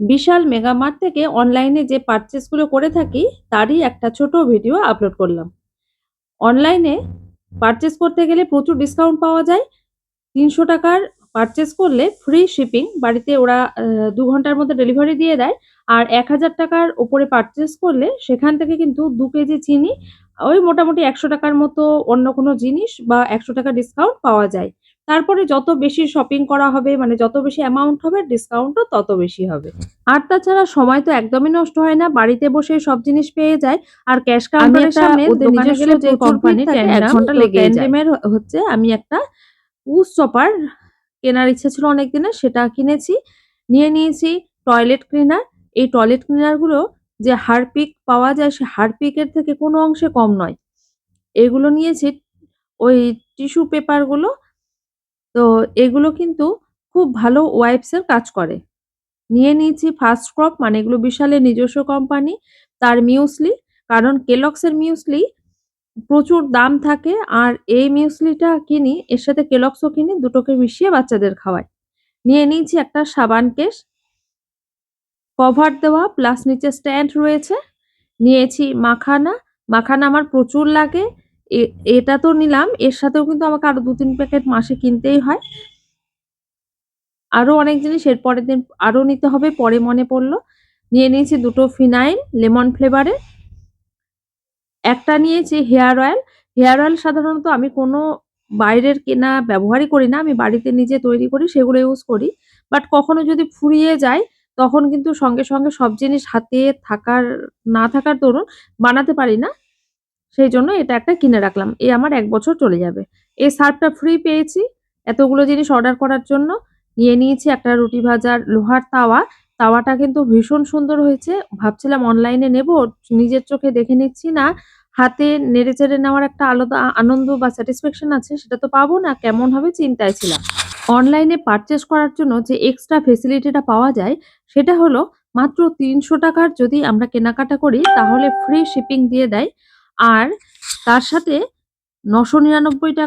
বিশাল Megamart থেকে অনলাইনে যে পারচেস গুলো করে থাকি তারই একটা ছোট ভিডিও আপলোড করলাম। অনলাইনে পারচেস করতে গেলে প্রচুর ডিসকাউন্ট পাওয়া যায়। ৳৩০০ পারচেস করলে ফ্রি শিপিং, বাড়িতে ওরা ২ ঘন্টার মধ্যে ডেলিভারি দিয়ে দেয়। আর ৳১,০০০ র উপরে পারচেস করলে সেখান থেকে কিন্তু ২ কেজি চিনি, ওই মোটামুটি ৳১০০ র মতো অন্য কোনো জিনিস বা ৳১০০ ডিসকাউন্ট পাওয়া যায়। তারপরে যত বেশি শপিং করা হবে, মানে যত বেশি অ্যামাউন্ট হবে, ডিসকাউন্টও তত বেশি হবে। আর তাছাড়া সময় তো একদমই নষ্ট হয় না। বাড়িতে বসে সব জিনিস পেয়ে যায়। আর ক্যাশ কাউন্টারের সামনে ওদের দোকানে নিজস্ব গেলে যে প্রচুর কোম্পানি ভিড় থাকে, ১ ট্যান্ডাম, ঘন্টা তো লেগেই যায়। ট্যান্ডেমের হচ্ছে আমি একটা উস চপার কেনার ইচ্ছা ছিল অনেকদিনের, সেটা কিনেছি। নিয়ে নিয়েছি টয়লেট ক্লিনার। এই টয়লেট ক্লিনার গুলো যে হারপিক পাওয়া যায়, সে হারপিকের থেকে কোনো অংশে কম নয়। এগুলো নিয়েছি, ওই টিস্যু পেপার গুলো। তো এগুলো কিন্তু খুব ভালো ওয়াইপস এর কাজ করে। নিয়ে নিয়েছি ফার্স্ট ক্রপ, মানে এগুলো বিশালের নিজস্ব কোম্পানি। তার মিউসলি, কারণ কেলগস এর মিউসলি প্রচুর দাম থাকে। আর এই মিউসলিটা কিনি, এর সাথে কেলগসও কিনি, দুটোকে মিশিয়ে বাচ্চাদের খাওয়াই। নিয়ে নিয়েছি একটা সাবান কেস, কভার দেওয়া প্লাস নিচে স্ট্যান্ড রয়েছে। নিয়েছি মাখানা, মাখানা আমার প্রচুর লাগে। এ এটা তো নিলাম, এর সাথেও কিন্তু আমাকে আরো ২-৩ প্যাকেট মাসে কিনতেই হয়। আরো অনেক জিনিস এর পরের দিন আরো নিতে হবে, পরে মনে পড়ল। নিয়ে নিয়েছি ২ টো ফিনাইল লেমন ফ্লেভারের। একটা নিয়েছি হেয়ার অয়েল। হেয়ার অয়েল সাধারণত আমি কোনো বাইরের কেনা ব্যবহারই করি না। আমি বাড়িতে নিজে তৈরি করি, সেগুলো ইউজ করি। বাট কখনো যদি ফুরিয়ে যায়, তখন কিন্তু সঙ্গে সঙ্গে সব জিনিস হাতে না থাকার দরুন বানাতে পারি না। সেইজন্য এটা একটা কিনে রাখলাম। এ আমার ১ বছর চলে যাবে। এই সার্ফটা ফ্রি পেয়েছি এতগুলো জিনিস অর্ডার করার জন্য। নিয়ে নিয়েছি একটা রুটি ভাজার লোহার তাওয়া। তাওয়াটা কিন্তু ভীষণ সুন্দর হয়েছে। ভাবছিলাম অনলাইনে নেবো, নিজের চোখে দেখে নিচ্ছি না। হাতে নেড়েচেড়ে নেওয়ার একটা আলাদা আনন্দ বা স্যাটিসফ্যাকশন আছে, সেটা তো পাবো না। কেমন হবে চিন্তায় ছিলাম। অনলাইনে পারচেজ করার জন্য যে এক্সট্রা ফেসিলিটিটা পাওয়া যায়, সেটা হলো মাত্র ৳৩০০ র যদি আমরা কেনাকাটা করি তাহলে ফ্রি শিপিং দিয়ে দেয়। আর তার সাথে ৳৯৯৯